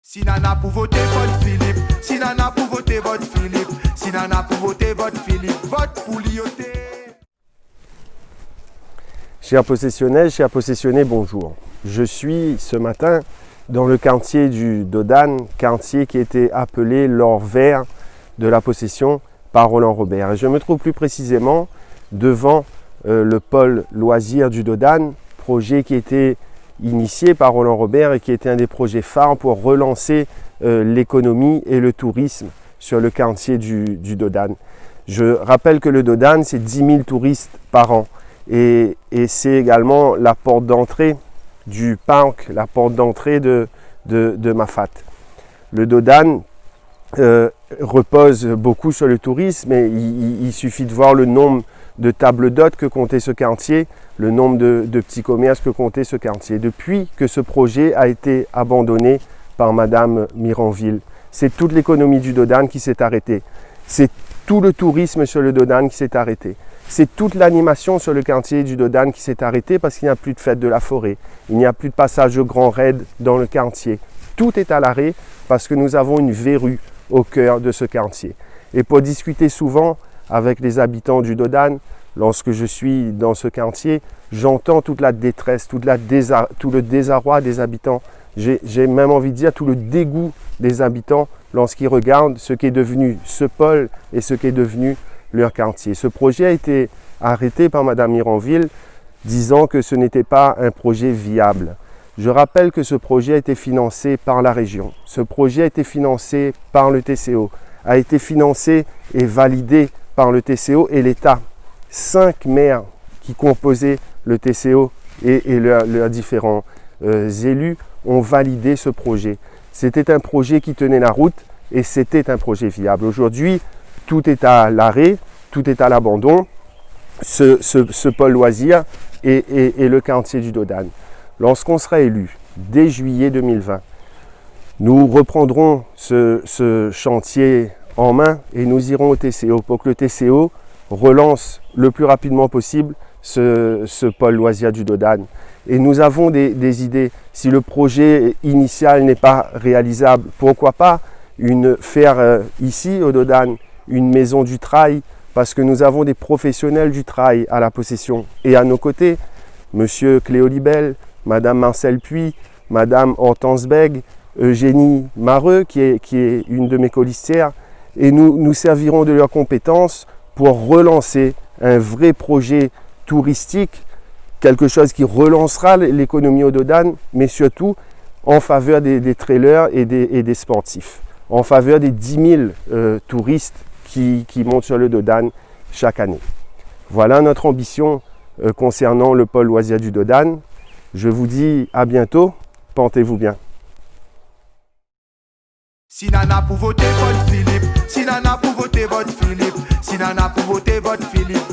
Si Nana pour voter, vote Philippe. Si Nana pour voter, vote Philippe. Si Nana pour voter, vote Philippe. Vote pour Lyoté. Chers possessionnés, bonjour. Je suis ce matin dans le quartier du Dodane, quartier qui était appelé l'or vert de la possession par Roland Robert. Et je me trouve plus précisément devant le pôle loisirs du Dodane, projet qui était initié par Roland Robert et qui était un des projets phares pour relancer l'économie et le tourisme sur le quartier du Dodane. Je rappelle que le Dodane, c'est 10 000 touristes par an et c'est également la porte d'entrée du parc, la porte d'entrée de Mafate. Le Dodane repose beaucoup sur le tourisme et il suffit de voir le nombre de tables d'hôtes que comptait ce quartier, le nombre de petits commerces que comptait ce quartier. Depuis que ce projet a été abandonné par Madame Miranville, c'est toute l'économie du Dodane qui s'est arrêtée. C'est tout le tourisme sur le Dodane qui s'est arrêté. C'est toute l'animation sur le quartier du Dodane qui s'est arrêtée parce qu'il n'y a plus de fête de la forêt. Il n'y a plus de passage au grand raid dans le quartier. Tout est à l'arrêt parce que nous avons une verrue au cœur de ce quartier. Et pour discuter souvent avec les habitants du Dodane, lorsque je suis dans ce quartier, j'entends toute la détresse, tout le désarroi des habitants. J'ai même envie de dire tout le dégoût des habitants lorsqu'ils regardent ce qui est devenu ce pôle et ce qui est devenu leur quartier. Ce projet a été arrêté par Madame Miranville, disant que ce n'était pas un projet viable. Je rappelle que ce projet a été financé par la région. Ce projet a été financé par le TCO, a été financé et validé par le TCO et l'État. 5 maires qui composaient le TCO et leurs différents élus ont validé ce projet. C'était un projet qui tenait la route et c'était un projet viable. Aujourd'hui, tout est à l'arrêt, tout est à l'abandon, ce pôle loisir et le quartier du Dodane. Lorsqu'on sera élu, dès juillet 2020, nous reprendrons ce chantier en main et nous irons au TCO pour que le TCO relance le plus rapidement possible ce pôle loisir du Dodane. Et nous avons des idées. Si le projet initial n'est pas réalisable, pourquoi pas faire ici au Dodane une maison du trail, parce que nous avons des professionnels du trail à la possession. Et à nos côtés, Monsieur Cléo Libel, Madame Marcel Puy, Madame Hortense Bègue, Eugénie Mareux, qui est une de mes colistières, et nous servirons de leurs compétences pour relancer un vrai projet touristique, quelque chose qui relancera l'économie au Dodane, mais surtout en faveur des trailers et des sportifs, en faveur des 10 000 touristes qui montent sur le Dodane chaque année. Voilà notre ambition concernant le pôle loisir du Dodane. Je vous dis à bientôt, portez-vous bien. Si Nana pour voter, vote Philippe. Si Nana pour voter, vote Philippe. Si Nana pour voter, vote Philippe.